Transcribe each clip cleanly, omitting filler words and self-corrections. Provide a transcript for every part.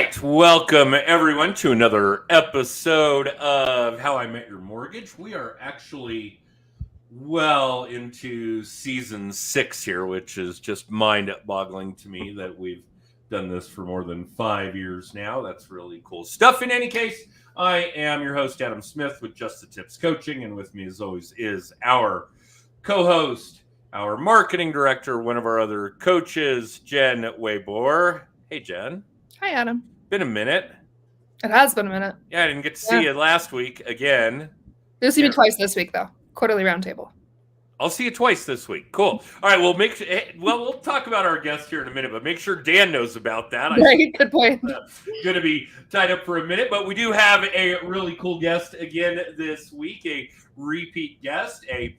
right, welcome everyone to another episode of How I Met Your Mortgage. We are actually well into season 6 here, which is just mind-boggling to me that we've done this for more than 5 years now. That's really cool stuff. In any case, I am your host, Adam Smith, with Just the Tips Coaching, and with me, as always, is our co-host, our marketing director, one of our other coaches, Jen Waybor. Hey, Jen. Hi, Adam. Been a minute. It has been a minute. Yeah, I didn't get to see you last week again. You'll see me twice this week, though. Quarterly roundtable. I'll see you twice this week. Cool. All right, we'll talk about our guest here in a minute, but make sure Dan knows about that. Right, good point. Going to be tied up for a minute, but we do have a really cool guest again this week, a repeat guest, a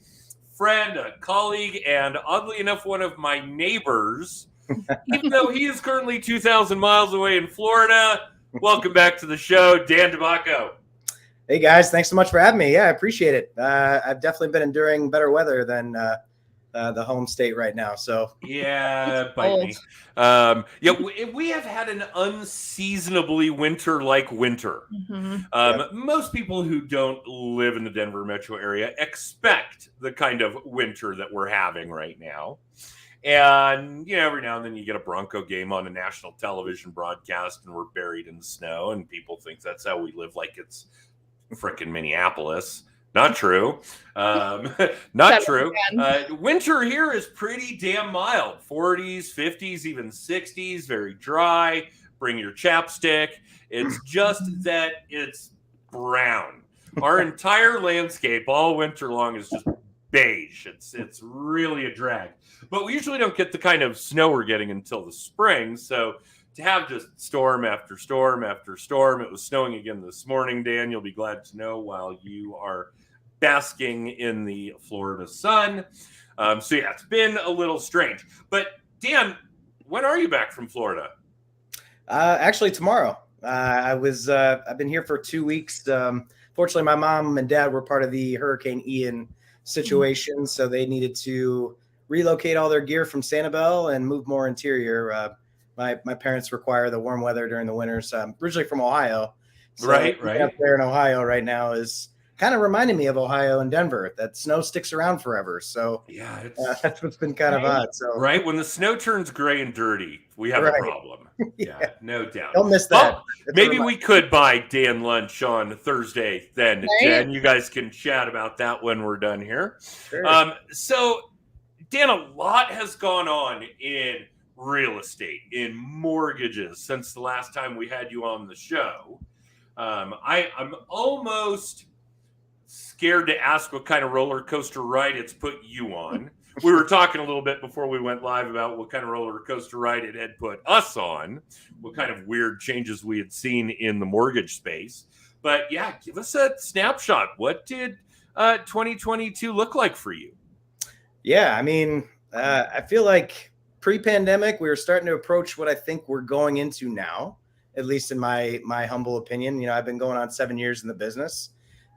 friend, a colleague, and oddly enough, one of my neighbors. Even though he is currently 2,000 miles away in Florida. Welcome back to the show, Dan DeBacco. Hey, guys. Thanks so much for having me. Yeah, I appreciate it. I've definitely been enduring better weather than the home state right now. So yeah, bite me. We have had an unseasonably winter-like winter. Mm-hmm. Most people who don't live in the Denver metro area expect the kind of winter that we're having right now. And, every now and then you get a Bronco game on a national television broadcast and we're buried in the snow and people think that's how we live, like it's frickin' Minneapolis. Not true. Not true. Winter here is pretty damn mild. 40s, 50s, even 60s, very dry. Bring your chapstick. It's just that it's brown. Our entire landscape all winter long is just beige. It's really a drag. But we usually don't get the kind of snow we're getting until the spring. So to have just storm after storm after storm, it was snowing again this morning, Dan. You'll be glad to know while you are basking in the Florida sun. It's been a little strange. But Dan, when are you back from Florida? Actually, tomorrow. I've been here for 2 weeks. Fortunately, my mom and dad were part of the Hurricane Ian situation, so they needed to relocate all their gear from Sanibel and move more interior. My parents require the warm weather during the winter, so I'm originally from Ohio. So right. Up there in Ohio right now is kind of reminding me of Ohio and Denver. That snow sticks around forever. So yeah, that's what's been kind of odd. So right when the snow turns gray and dirty, we have a problem. Yeah, no doubt. Don't miss that. Well, maybe we could buy Dan lunch on Thursday then, right? Jen. You guys can chat about that when we're done here. Sure. So, Dan, a lot has gone on in real estate, in mortgages since the last time we had you on the show. I'm almost scared to ask what kind of roller coaster ride it's put you on. We were talking a little bit before we went live about what kind of roller coaster ride it had put us on, what kind of weird changes we had seen in the mortgage space. But yeah, give us a snapshot. What did 2022 look like for you? Yeah, I mean, I feel like pre-pandemic, we were starting to approach what I think we're going into now, at least in my humble opinion. I've been going on 7 years in the business,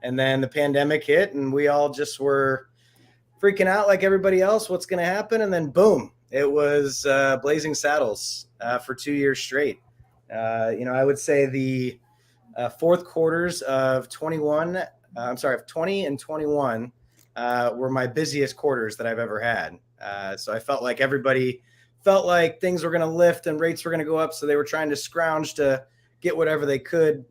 and then the pandemic hit and we all just were freaking out like everybody else. What's going to happen? And then boom, it was blazing saddles for 2 years straight. I would say the fourth quarters of 20 and 21 were my busiest quarters that I've ever had. So I felt like everybody felt like things were going to lift and rates were going to go up. So they were trying to scrounge to get whatever they could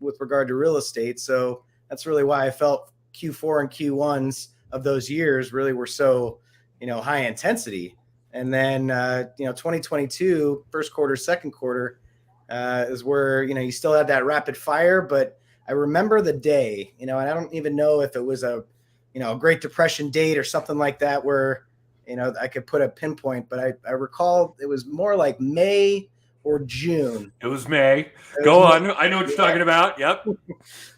with regard to real estate. So that's really why I felt Q4 and Q1s of those years really were so, high intensity. And then, 2022, first quarter, second quarter is where, you still had that rapid fire. But I remember the day, and I don't even know if it was a Great Depression date or something like that where, I could put a pinpoint, but I recall it was more like May or June. It was May. Go on. I know what you're talking about. Yep.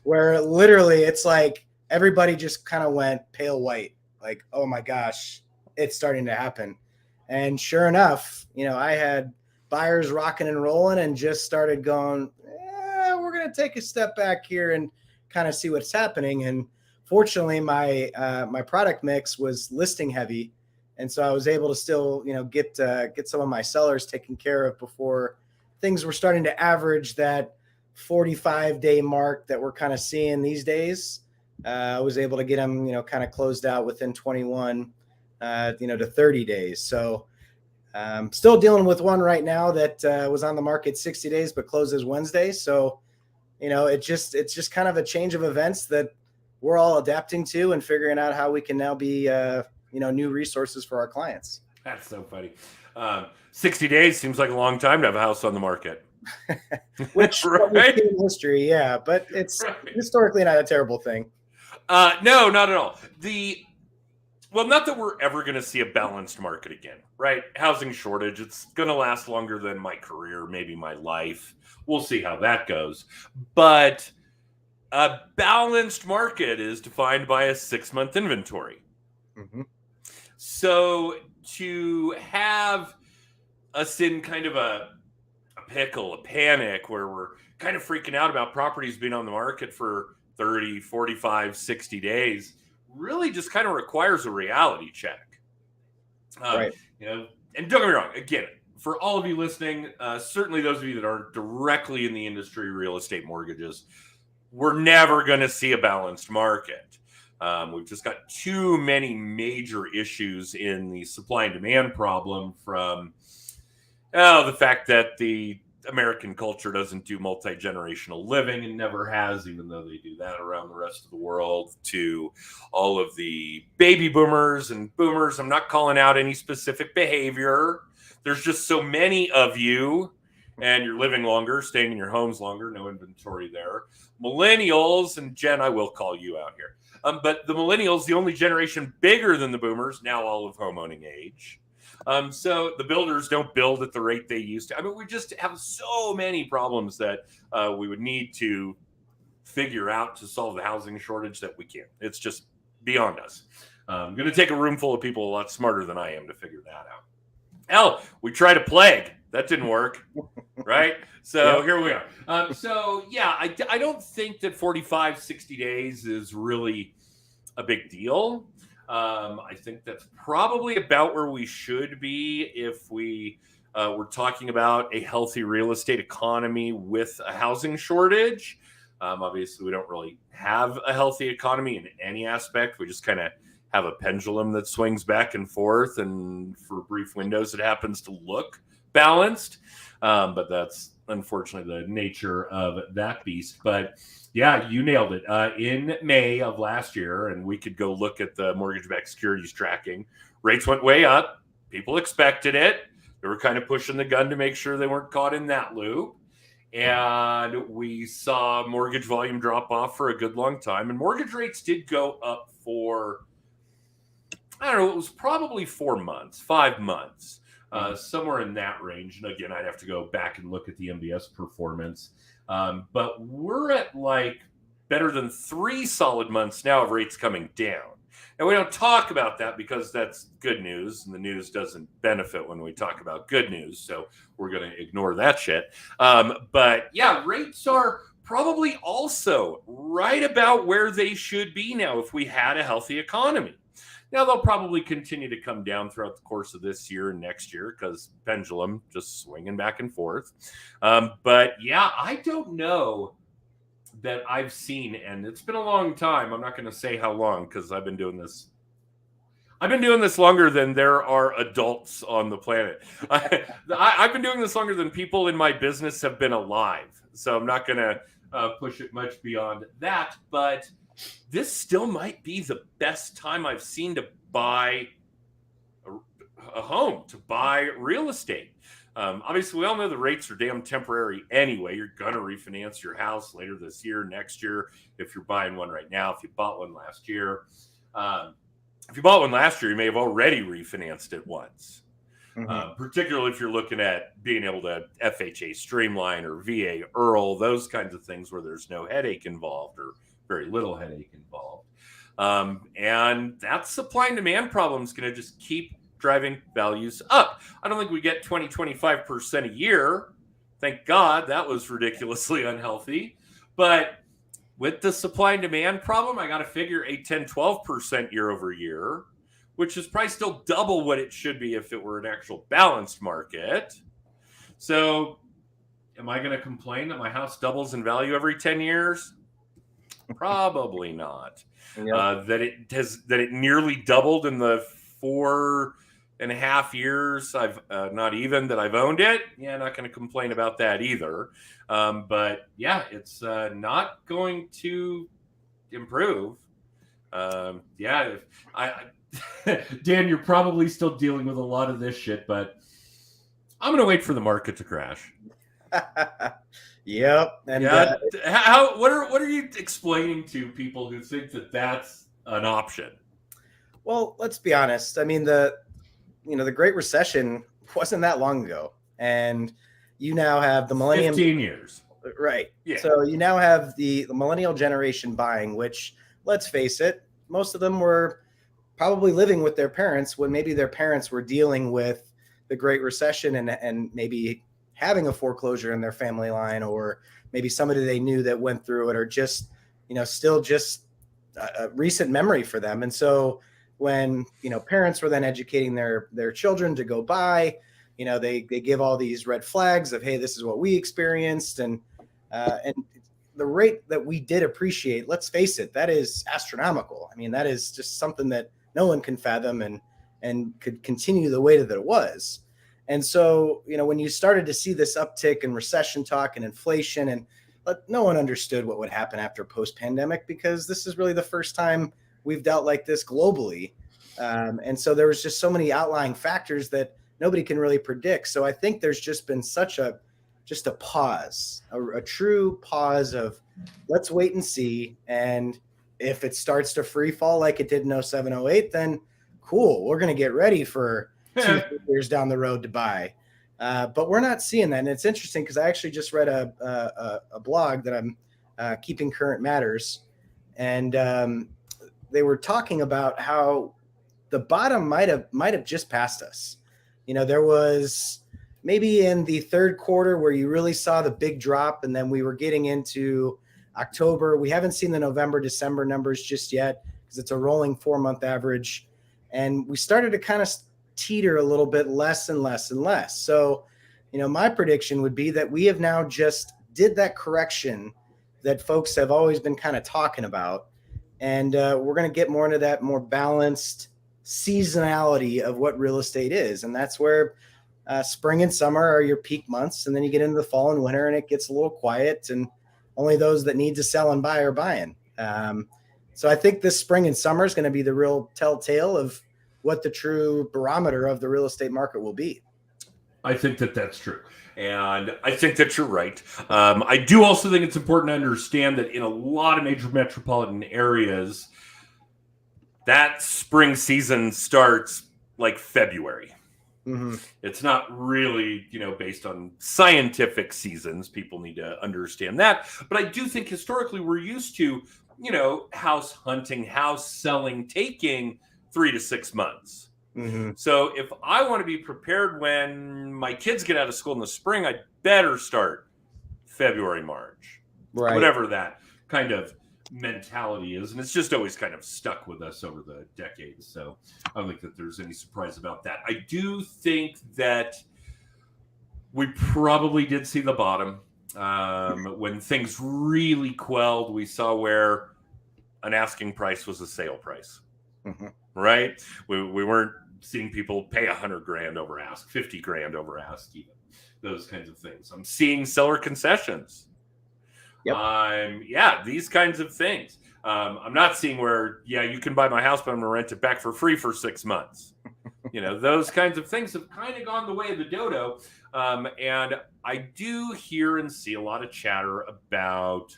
Where literally it's like everybody just kind of went pale white. Like, oh my gosh, it's starting to happen. And sure enough, I had buyers rocking and rolling and just started going, we're going to take a step back here and kind of see what's happening. And fortunately, my product mix was listing heavy. And so I was able to still, get some of my sellers taken care of before things were starting to average that 45-day mark that we're kind of seeing these days, I was able to get them, kind of closed out within 21, to 30 days. So still dealing with one right now that was on the market 60 days, but closes Wednesday. So, it's just kind of a change of events that we're all adapting to and figuring out how we can now be, new resources for our clients. That's so funny. 60 days seems like a long time to have a house on the market. Which right? in history, yeah, but it's historically not a terrible thing. No, not at all. Well, not that we're ever going to see a balanced market again, right? Housing shortage, it's going to last longer than my career, maybe my life. We'll see how that goes. But a balanced market is defined by a 6-month inventory. Mm-hmm. So to have us in kind of a pickle, a panic, where we're kind of freaking out about properties being on the market for 30, 45, 60 days, really just kind of requires a reality check. Right. And don't get me wrong, again, for all of you listening, certainly those of you that aren't directly in the industry, real estate mortgages, we're never going to see a balanced market. We've just got too many major issues in the supply and demand problem, from the fact that the American culture doesn't do multi-generational living and never has, even though they do that around the rest of the world, to all of the baby boomers and boomers. I'm not calling out any specific behavior. There's just so many of you, and you're living longer, staying in your homes longer, no inventory there. Millennials, and Jen, I will call you out here. But the millennials, the only generation bigger than the boomers, now all of homeowning age. So the builders don't build at the rate they used to. I mean, we just have so many problems that we would need to figure out to solve the housing shortage that we can't. It's just beyond us. I'm going to take a room full of people a lot smarter than I am to figure that out. Hell, we tried a plague. That didn't work, right? So Yep. Here we are. I don't think that 45, 60 days is really a big deal. I think that's probably about where we should be if we were talking about a healthy real estate economy with a housing shortage. Obviously, we don't really have a healthy economy in any aspect. We just kind of have a pendulum that swings back and forth, and for brief windows, it happens to look balanced. But that's unfortunately the nature of that beast. But yeah, you nailed it. In May of last year, and we could go look at the mortgage-backed securities tracking, rates went way up. People expected it. They were kind of pushing the gun to make sure they weren't caught in that loop. And we saw mortgage volume drop off for a good long time. And mortgage rates did go up for, I don't know, it was probably 4 months, 5 months, somewhere in that range. And again, I'd have to go back and look at the MBS performance. But we're at like better than 3 solid months now of rates coming down. And we don't talk about that because that's good news, and the news doesn't benefit when we talk about good news. So we're going to ignore that shit. But yeah, rates are probably also right about where they should be now if we had a healthy economy. Now, they'll probably continue to come down throughout the course of this year and next year because pendulum just swinging back and forth. But yeah, I don't know that I've seen, and it's been a long time. I'm not going to say how long because I've been doing this. I've been doing this longer than there are adults on the planet. I've been doing this longer than people in my business have been alive. So I'm not going to push it much beyond that. But this still might be the best time I've seen to buy a home, to buy real estate. Obviously, we all know the rates are damn temporary anyway. You're going to refinance your house later this year, next year, if you're buying one right now, if you bought one last year. If you bought one last year, you may have already refinanced it once, particularly if you're looking at being able to FHA Streamline or VA IRRRL, those kinds of things where there's no headache involved or very little headache involved. And that supply and demand problem is going to just keep driving values up. I don't think we get 20, 25% a year. Thank God, that was ridiculously unhealthy. But with the supply and demand problem, I got to figure a 10, 12% year over year, which is probably still double what it should be if it were an actual balanced market. So am I going to complain that my house doubles in value every 10 years? Probably not. Yep. That it nearly doubled in the 4.5 years that I've owned it. Yeah, not going to complain about that either. But yeah, it's not going to improve. Dan, you're probably still dealing with a lot of this shit, but I'm going to wait for the market to crash. Yep. And what are you explaining to people who think that that's an option? Well, let's be honest. I mean, the Great Recession wasn't that long ago, and you now have the millennium 15 years. Right. Yeah. So you now have the millennial generation buying, which, let's face it, most of them were probably living with their parents when maybe their parents were dealing with the Great Recession and maybe having a foreclosure in their family line, or maybe somebody they knew that went through it, or just, still just a recent memory for them. And so when, parents were then educating their children to go buy, they give all these red flags of, hey, this is what we experienced. And the rate that we did appreciate, let's face it, that is astronomical. I mean, that is just something that no one can fathom and could continue the way that it was. And so, when you started to see this uptick in recession talk and inflation, no one understood what would happen after post-pandemic, because this is really the first time we've dealt like this globally. And so there was just so many outlying factors that nobody can really predict. So I think there's just been such a pause, a true pause of let's wait and see. And if it starts to free fall like it did in 07, 08, then cool. We're going to get ready for 2 years down the road to buy. But we're not seeing that. And it's interesting because I actually just read a blog that I'm Keeping Current Matters. And they were talking about how the bottom might have just passed us. There was maybe in the third quarter where you really saw the big drop, and then we were getting into October. We haven't seen the November, December numbers just yet because it's a rolling 4-month average. And we started to kind of teeter a little bit less and less and less. So, my prediction would be that we have now just did that correction that folks have always been kind of talking about. And we're going to get more into that more balanced seasonality of what real estate is. And that's where spring and summer are your peak months. And then you get into the fall and winter and it gets a little quiet, and only those that need to sell and buy are buying. So I think this spring and summer is going to be the real telltale of what the true barometer of the real estate market will be. I think that that's true. And I think that you're right. I do also think it's important to understand that in a lot of major metropolitan areas, that spring season starts like February. Mm-hmm. It's not really, based on scientific seasons. People need to understand that. But I do think historically we're used to, house hunting, house selling, taking 3 to 6 months. Mm-hmm. So if I want to be prepared when my kids get out of school in the spring, I better start February, March, right? Whatever that kind of mentality is. And it's just always kind of stuck with us over the decades. So I don't think that there's any surprise about that. I do think that we probably did see the bottom. When things really quelled, we saw where an asking price was a sale price. Mm-hmm. Right? We weren't seeing people pay $100,000 over ask, $50,000 over ask, even those kinds of things. I'm seeing seller concessions. Yep. These kinds of things. I'm not seeing where, you can buy my house, but I'm going to rent it back for free for 6 months. Those kinds of things have kind of gone the way of the dodo. And I do hear and see a lot of chatter about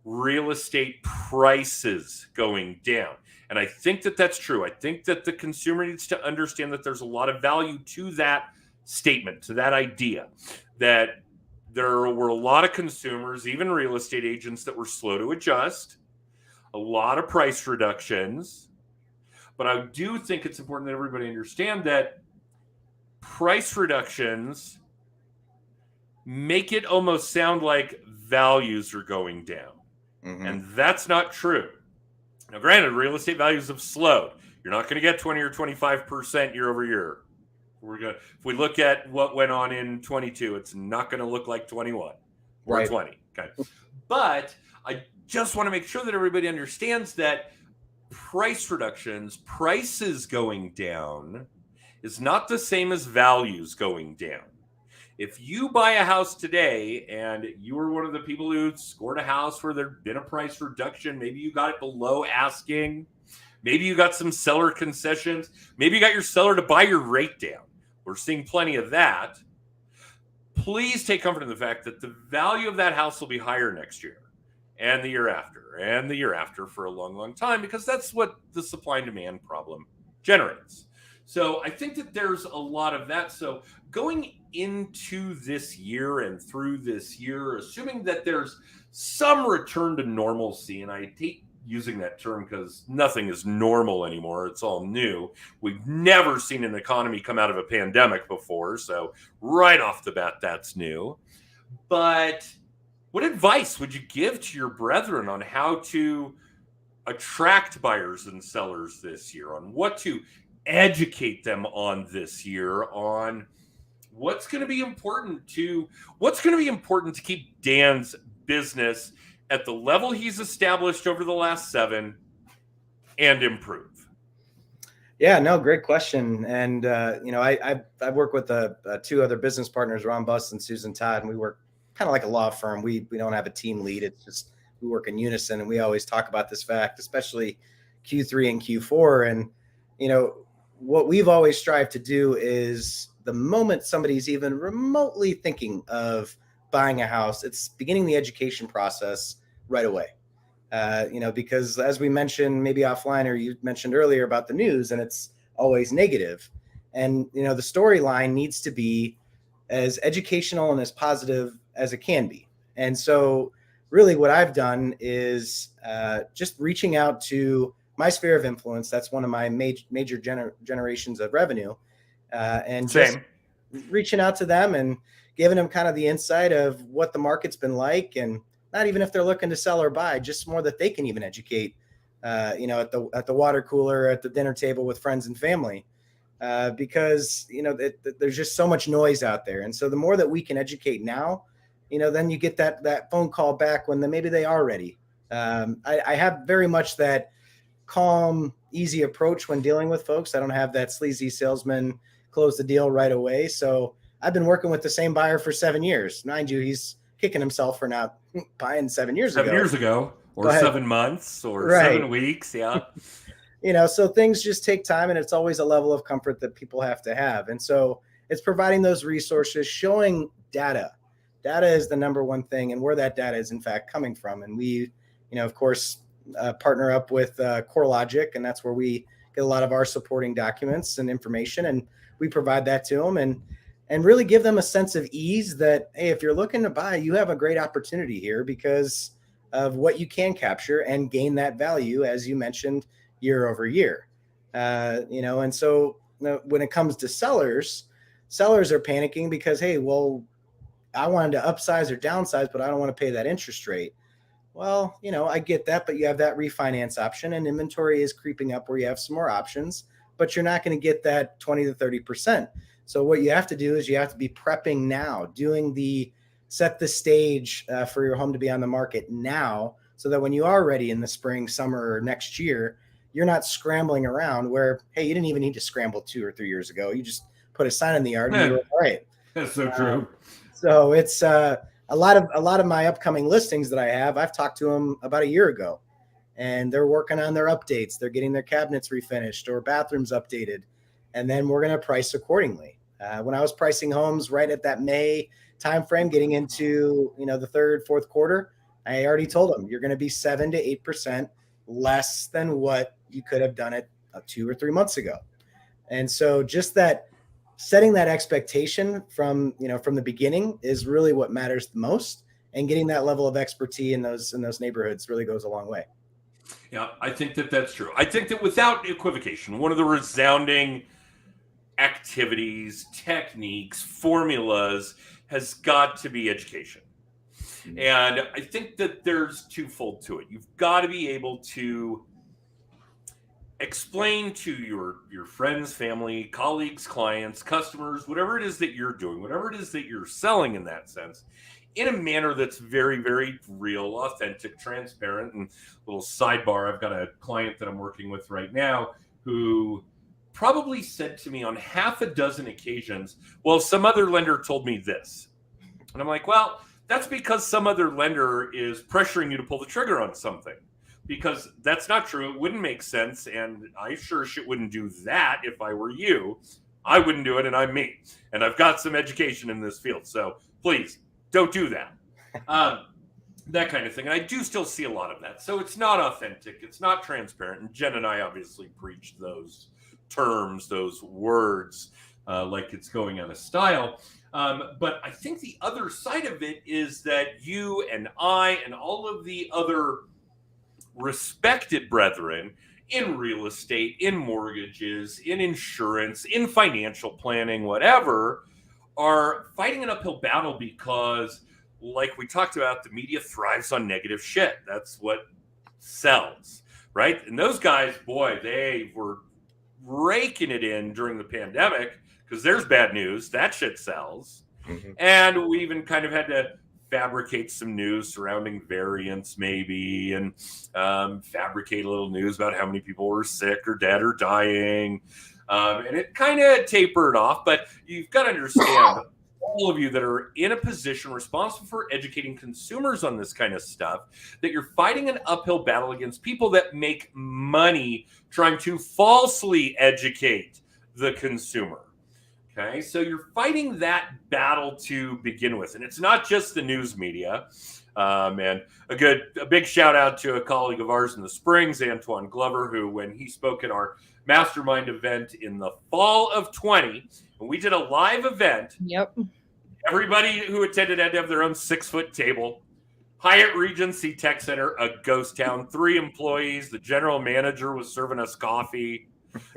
real estate prices going down. And I think that that's true. I think that the consumer needs to understand that there's a lot of value to that statement, to that idea, that there were a lot of consumers, even real estate agents, that were slow to adjust, a lot of price reductions. But I do think it's important that everybody understand that price reductions make it almost sound like values are going down. Mm-hmm. And that's not true. Now, granted, real estate values have slowed. You're not going to get 20 or 25% year over year If we look at what went on in 22, it's not going to look like 21 or Right. 20. Okay. But I just want to make sure that everybody understands that price reductions, prices going down, is not the same as values going down. If you buy a house today and you were one of the people who scored a house where there'd been a price reduction, maybe you got it below asking, maybe you got some seller concessions, maybe you got your seller to buy your rate down. We're seeing plenty of that. Please take comfort in the fact that the value of that house will be higher next year and the year after and the year after for a long, long time, because that's what the supply and demand problem generates. So I think that there's a lot of that. So going into this year and through this year, assuming that there's some return to normalcy, and I hate using that term because nothing is normal anymore. It's all new. We've never seen an economy come out of a pandemic before. So right off the bat, that's new. But what advice would you give to your brethren on how to attract buyers and sellers this year, on what to educate them on this year, on what's going to be important to keep Dan's business at the level he's established over the last 7 and improve? Yeah, no, great question. And, I work with 2 other business partners, Ron Buss and Susan Todd, and we work kind of like a law firm. We don't have a team lead. It's just, we work in unison, and we always talk about this fact, especially Q3 and Q4. And, what we've always strived to do is the moment somebody's even remotely thinking of buying a house, it's beginning the education process right away. Because as we mentioned, maybe offline, or you mentioned earlier about the news, and it's always negative. And, the storyline needs to be as educational and as positive as it can be. And so really what I've done is just reaching out to my sphere of influence. That's one of my major generations of revenue. And just reaching out to them and giving them kind of the insight of what the market's been like, and not even if they're looking to sell or buy, just more that they can even educate, at the water cooler, at the dinner table with friends and family, because, there's just so much noise out there. And so the more that we can educate now, then you get that phone call back when maybe they are ready. I have very much that calm, easy approach when dealing with folks. I don't have that sleazy salesman close the deal right away. So I've been working with the same buyer for 7 years. Mind you, he's kicking himself for not buying 7 years ago. 7 years ago, or 7 months, or 7 weeks. Yeah. So things just take time, and it's always a level of comfort that people have to have. And so it's providing those resources, showing data. Data is the number one thing, and where that data is in fact coming from. And we, of course, partner up with CoreLogic, and that's where we get a lot of our supporting documents and information, and we provide that to them and really give them a sense of ease that, hey, if you're looking to buy, you have a great opportunity here because of what you can capture and gain that value, as you mentioned, year over year. And so when it comes to sellers are panicking because, hey, well, I wanted to upsize or downsize, but I don't want to pay that interest rate. Well, I get that, but you have that refinance option, and inventory is creeping up where you have some more options, but you're not going to get that 20 to 30%. So what you have to do is you have to be prepping now, set the stage for your home to be on the market now, so that when you are ready in the spring, summer, or next year, you're not scrambling around where, hey, you didn't even need to scramble 2 or 3 years ago. You just put a sign in the yard and you were all right. That's so true. So it's a lot of my upcoming listings that I have. I've talked to them about a year ago, and they're working on their updates. They're getting their cabinets refinished or bathrooms updated, and then we're going to price accordingly. When I was pricing homes right at that May timeframe, getting into the third, fourth quarter, I already told them you're going to be 7 to 8% less than what you could have done it 2 or 3 months ago. And so just that setting that expectation from the beginning is really what matters the most, and getting that level of expertise in those neighborhoods really goes a long way. Yeah, I think that's true. I think that without equivocation, one of the resounding activities, techniques, formulas has got to be education. And I think that there's twofold to it. You've got to be able to explain to your friends, family, colleagues, clients, customers, whatever it is that you're doing, whatever it is that you're selling in that sense, in a manner that's very, very real, authentic, transparent. And little sidebar, I've got a client that I'm working with right now who probably said to me on half a dozen occasions, well, some other lender told me this. And I'm like, well, that's because some other lender is pressuring you to pull the trigger on something. Because that's not true. It wouldn't make sense. And I sure shit wouldn't do that if I were you. I wouldn't do it, and I'm me. And I've got some education in this field. So please, don't do that. That kind of thing. And I do still see a lot of that. So it's not authentic. It's not transparent. And Jen and I obviously preach those terms, those words, like it's going out of style. But I think the other side of it is that you and I and all of the other respected brethren in real estate, in mortgages, in insurance, in financial planning, whatever, are fighting an uphill battle because, like we talked about, the media thrives on negative shit. That's what sells, right? And those guys, boy, they were raking it in during the pandemic because there's bad news. That shit sells. Mm-hmm. And we even kind of had to fabricate some news surrounding variants maybe, and fabricate a little news about how many people were sick or dead or dying. And it kind of tapered off, but you've got to understand, all of you that are in a position responsible for educating consumers on this kind of stuff, that you're fighting an uphill battle against people that make money trying to falsely educate the consumer. Okay, so you're fighting that battle to begin with. And it's not just the news media. And a big shout out to a colleague of ours in the Springs, Antoine Glover, who, when he spoke at our mastermind event in the fall of 20, when we did a live event, everybody who attended had to have their own 6-foot table. Hyatt Regency Tech Center, a ghost town, 3 employees. The general manager was serving us coffee.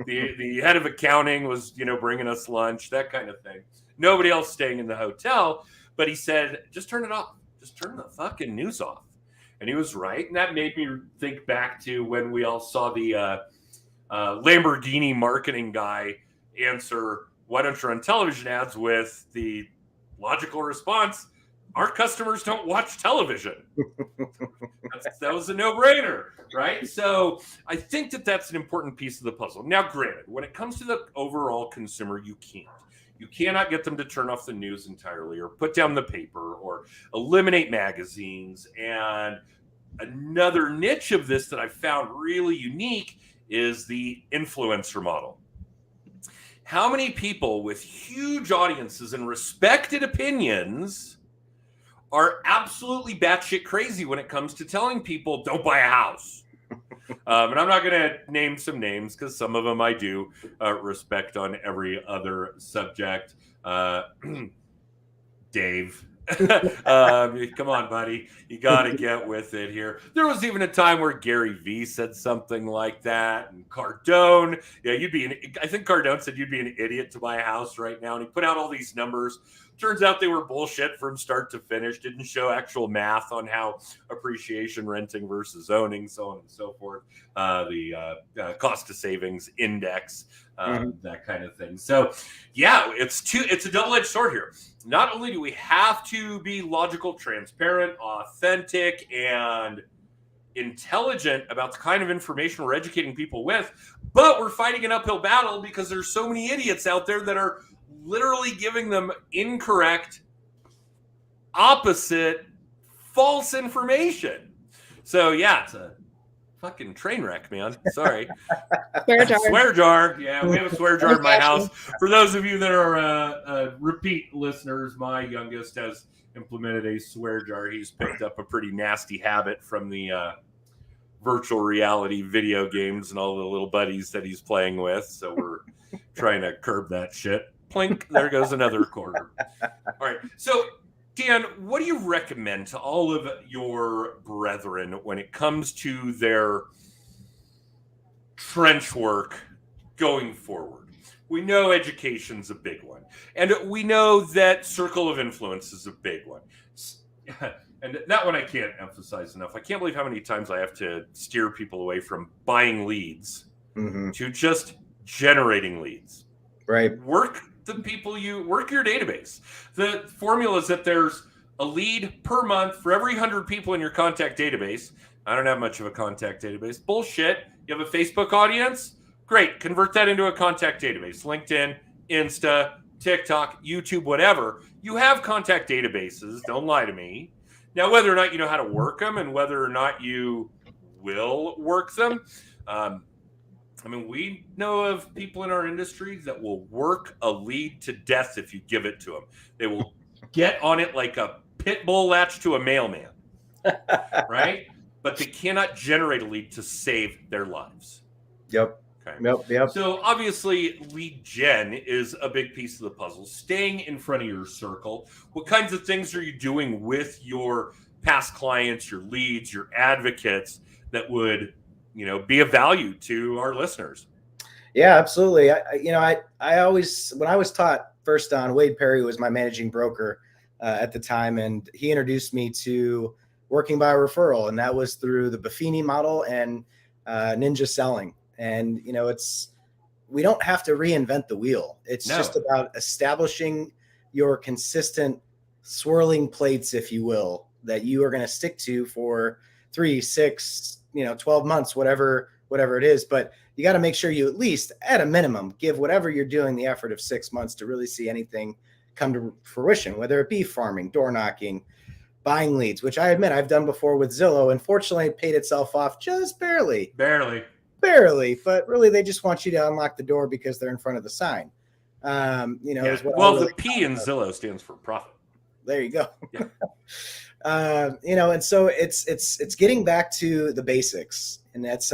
The head of accounting was, bringing us lunch, that kind of thing. Nobody else staying in the hotel. But he said, just turn it off. Just turn the fucking news off. And he was right. And that made me think back to when we all saw the Lamborghini marketing guy answer, why don't you run television ads, with the logical response, our customers don't watch television. That was a no-brainer, right? So I think that that's an important piece of the puzzle. Now, granted, when it comes to the overall consumer, you can't. You cannot get them to turn off the news entirely or put down the paper or eliminate magazines. And another niche of this that I found really unique is the influencer model. How many people with huge audiences and respected opinions are absolutely batshit crazy when it comes to telling people don't buy a house? And I'm not going to name some names because some of them I do respect on every other subject. Dave. Come on, buddy. You got to get with it here. There was even a time where Gary Vee said something like that. And Cardone. Yeah, I think Cardone said you'd be an idiot to buy a house right now. And he put out all these numbers. Turns out they were bullshit from start to finish. Didn't show actual math on how appreciation, renting versus owning, so on and so forth. The cost of savings index, that kind of thing. So, yeah, it's a double-edged sword here. Not only do we have to be logical, transparent, authentic, and intelligent about the kind of information we're educating people with, but we're fighting an uphill battle because there's so many idiots out there that are literally giving them incorrect, opposite, false information. So, yeah, it's a fucking train wreck, man. Sorry. Swear jar. Swear jar. Yeah, we have a swear jar in my house. For those of you that are repeat listeners, my youngest has implemented a swear jar. He's picked up a pretty nasty habit from the virtual reality video games and all the little buddies that he's playing with. So we're trying to curb that shit. Plink, there goes another quarter. All right. So, Dan, what do you recommend to all of your brethren when it comes to their trench work going forward? We know education's a big one. And we know that circle of influence is a big one. And that one I can't emphasize enough. I can't believe how many times I have to steer people away from buying leads to just generating leads. Right. Work your database. The formula is that there's a lead per month for every 100 people in your contact database. I don't have much of a contact database. Bullshit. You have a Facebook audience? Great. Convert that into a contact database. LinkedIn, Insta, TikTok, YouTube, whatever. You have contact databases. Don't lie to me. Now, whether or not you know how to work them and whether or not you will work them, we know of people in our industry that will work a lead to death if you give it to them. They will get on it like a pit bull latch to a mailman, right? But they cannot generate a lead to save their lives. Yep. Okay. Yep. So obviously, lead gen is a big piece of the puzzle. Staying in front of your circle. What kinds of things are you doing with your past clients, your leads, your advocates that would, be of value to our listeners? Yeah, absolutely. I always, when I was taught first on, Wade Perry was my managing broker at the time, and he introduced me to working by referral, and that was through the Buffini model and ninja selling. And, we don't have to reinvent the wheel. It's just about establishing your consistent swirling plates, if you will, that you are going to stick to for 3, 6, 12 months, whatever it is. But you got to make sure you at least, at a minimum, give whatever you're doing the effort of 6 months to really see anything come to fruition, whether it be farming, door knocking, buying leads, which I admit I've done before with Zillow. Unfortunately, it paid itself off just barely, but really they just want you to unlock the door because they're in front of the sign. The P in Zillow stands for profit. There you go. Yeah. And so it's getting back to the basics, and that's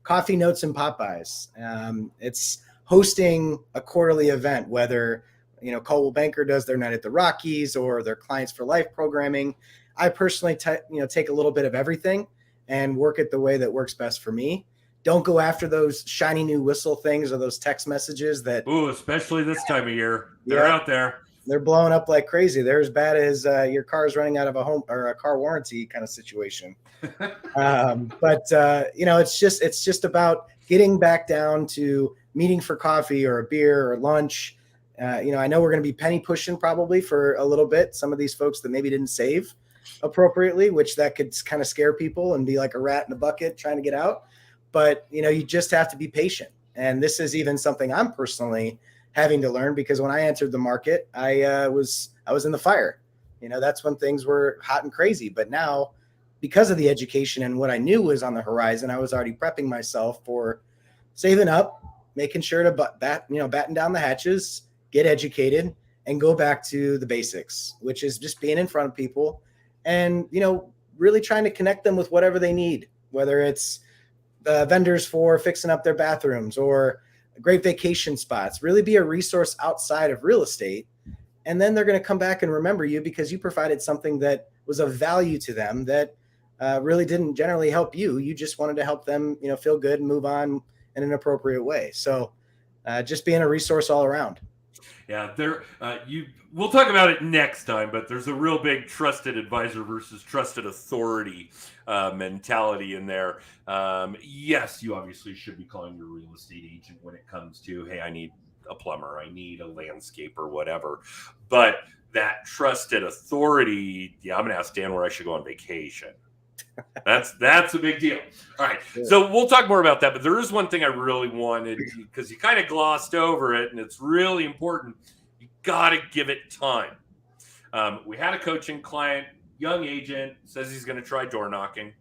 coffee, notes, and Popeyes. It's hosting a quarterly event, whether Coldwell Banker does their Night at the Rockies or their Clients for Life programming. I personally take a little bit of everything and work it the way that works best for me. Don't go after those shiny new whistle things or those text messages that. Ooh, especially this time of year. They're out there. They're blowing up like crazy. They're as bad as your car is running out of a home or a car warranty kind of situation. It's just about getting back down to meeting for coffee or a beer or lunch. I know we're going to be penny pushing probably for a little bit. Some of these folks that maybe didn't save appropriately, which that could kind of scare people and be like a rat in a bucket trying to get out. But, you just have to be patient. And this is even something I'm personally having to learn, because when I entered the market, I was in the fire. That's when things were hot and crazy. But now, because of the education and what I knew was on the horizon, I was already prepping myself for saving up, making sure to batten down the hatches, get educated, and go back to the basics, which is just being in front of people and, really trying to connect them with whatever they need, whether it's vendors for fixing up their bathrooms or great vacation spots. Really be a resource outside of real estate. And then they're going to come back and remember you because you provided something that was of value to them that really didn't generally help you. You just wanted to help them, feel good and move on in an appropriate way. So just being a resource all around. Yeah, we'll talk about it next time, but there's a real big trusted advisor versus trusted authority mentality in there. Yes, you obviously should be calling your real estate agent when it comes to, hey, I need a plumber, I need a landscaper, whatever. But that trusted authority, I'm going to ask Dan where I should go on vacation. That's a big deal. All right. Yeah. So we'll talk more about that, but there is one thing I really wanted, because you kind of glossed over it, and it's really important. You got to give it time. We had a coaching client, young agent, says he's going to try door knocking.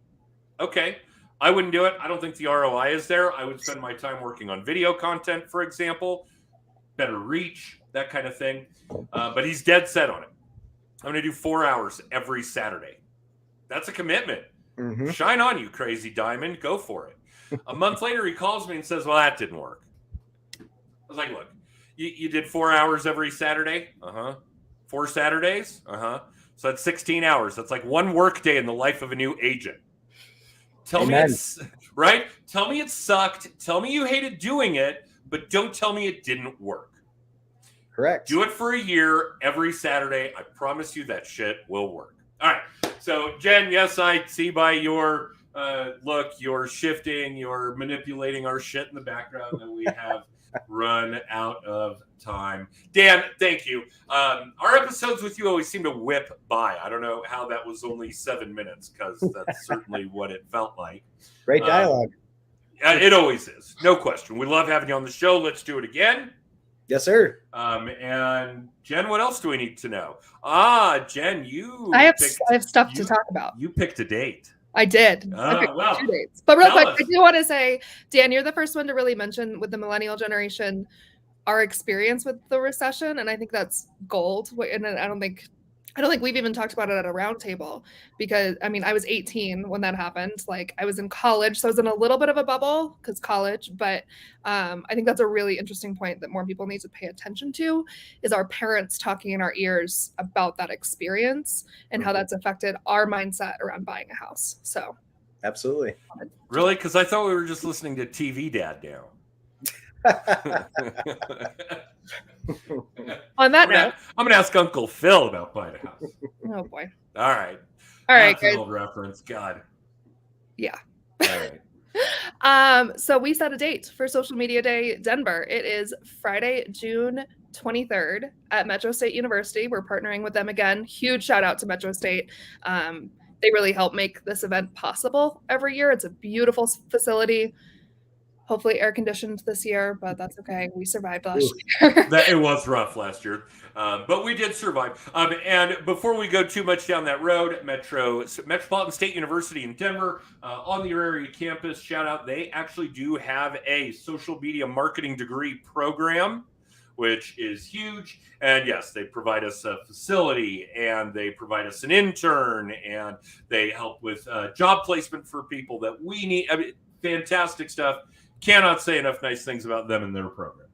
Okay. I wouldn't do it. I don't think the ROI is there. I would spend my time working on video content, for example, better reach, that kind of thing. But he's dead set on it. I'm going to do 4 hours every Saturday. That's a commitment. Mm-hmm. Shine on, you crazy diamond. Go for it. A month later, he calls me and says, well, that didn't work. I was like, look, you did 4 hours every Saturday? Uh-huh. 4 Saturdays? Uh-huh. So that's 16 hours. That's like one work day in the life of a new agent. Tell me it's right. Tell me it sucked. Tell me you hated doing it, but don't tell me it didn't work. Correct. Do it for a year every Saturday. I promise you that shit will work. All right. So, Jen, yes, I see by your look, you're shifting, you're manipulating our shit in the background that we have run out of time. Dan, thank you. Our episodes with you always seem to whip by. I don't know how that was only 7 minutes, because that's certainly what it felt like. Great dialogue. It always is. No question. We love having you on the show. Let's do it again. Yes, sir. And Jen, what else do we need to know? Jen, I have stuff to talk about. You picked a date. I did. I picked 2 dates. But real quick, I do want to say, Dan, you're the first one to really mention with the millennial generation our experience with the recession, and I think that's gold. And I don't think we've even talked about it at a round table, because I mean, I was 18 when that happened. Like, I was in college, so I was in a little bit of a bubble because college, but I think that's a really interesting point that more people need to pay attention to, is our parents talking in our ears about that experience and how that's affected our mindset around buying a house. So absolutely. Really? Because I thought we were just listening to TV Dad now. On that note, I'm gonna ask Uncle Phil about buying a house. Oh boy. All right, guys. An old reference. God. Yeah. All right. So we set a date for Social Media Day Denver. It is Friday, June 23rd at Metro State University. We're partnering with them again. Huge shout out to Metro State. They really help make this event possible every year. It's a beautiful facility. Hopefully air conditioned this year, but that's okay. We survived last year. It was rough last year, but we did survive. And before we go too much down that road, Metropolitan State University in Denver, on the area campus, shout out. They actually do have a social media marketing degree program, which is huge. And yes, they provide us a facility, and they provide us an intern, and they help with job placement for people that we need. I mean, fantastic stuff. Cannot say enough nice things about them and their program.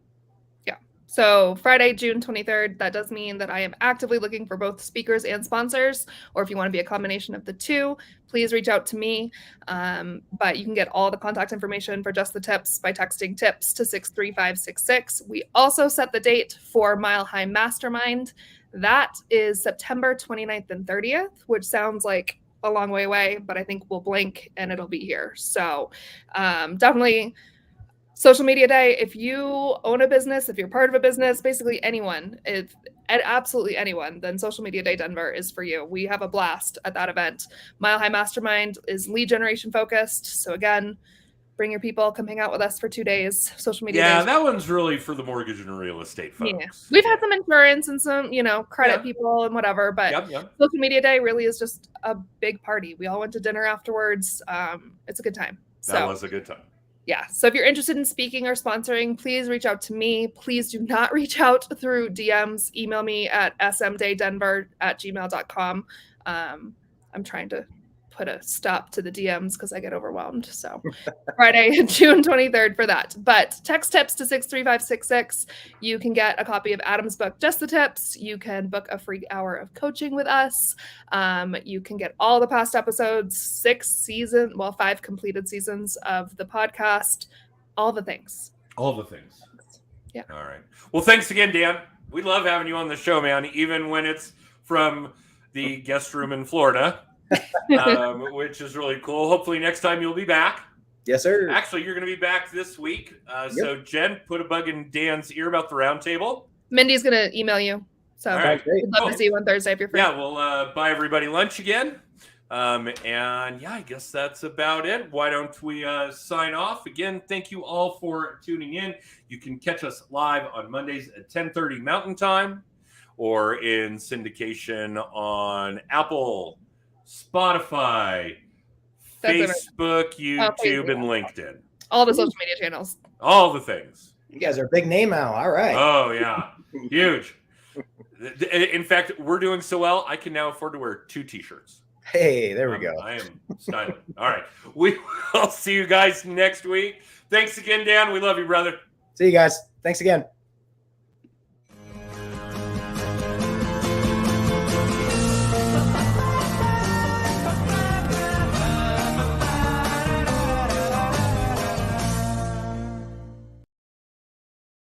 Yeah. So Friday, June 23rd, that does mean that I am actively looking for both speakers and sponsors, or if you want to be a combination of the two, please reach out to me. But you can get all the contact information for Just the Tips by texting TIPS to 63566. We also set the date for Mile High Mastermind. That is September 29th and 30th, which sounds like a long way away, but I think we'll blink and it'll be here. So definitely Social Media Day. If you own a business, if you're part of a business, basically anyone, absolutely anyone, then Social Media Day Denver is for you. We have a blast at that event. Mile High Mastermind is lead generation focused. So again, bring your people, come hang out with us for 2 days. Social Media Day. Yeah, that one's really for the mortgage and real estate folks. Yeah. We've had some insurance and some, credit people and whatever, but Social Media Day really is just a big party. We all went to dinner afterwards. It's a good time. That was a good time. Yeah. So if you're interested in speaking or sponsoring, please reach out to me. Please do not reach out through DMs. Email me at smdayddenver@gmail.com. I'm trying to put a stop to the DMs because I get overwhelmed. So Friday, June 23rd for that. But text TIPS to 63566. You can get a copy of Adam's book, Just the Tips. You can book a free hour of coaching with us. You can get all the past episodes, 5 completed seasons of the podcast, all the things. All the things. Yeah. All right. Well, thanks again, Dan. We love having you on the show, man, even when it's from the guest room in Florida. Which is really cool. Hopefully next time you'll be back. Yes, sir. Actually, you're going to be back this week. So Jen, put a bug in Dan's ear about the roundtable. Mindy's going to email you. So right. We'd love to see you on Thursday if you're free. Yeah, we'll buy everybody lunch again. And yeah, I guess that's about it. Why don't we sign off? Again, thank you all for tuning in. You can catch us live on Mondays at 10:30 Mountain Time, or in syndication on Apple, Spotify, Facebook, YouTube, and LinkedIn. All the social media channels. All the things. You guys are a big name now. All right. Oh, yeah. Huge. In fact, we're doing so well, I can now afford to wear 2 T-shirts. Hey, there we go. I am styling. All right. I'll see you guys next week. Thanks again, Dan. We love you, brother. See you guys. Thanks again.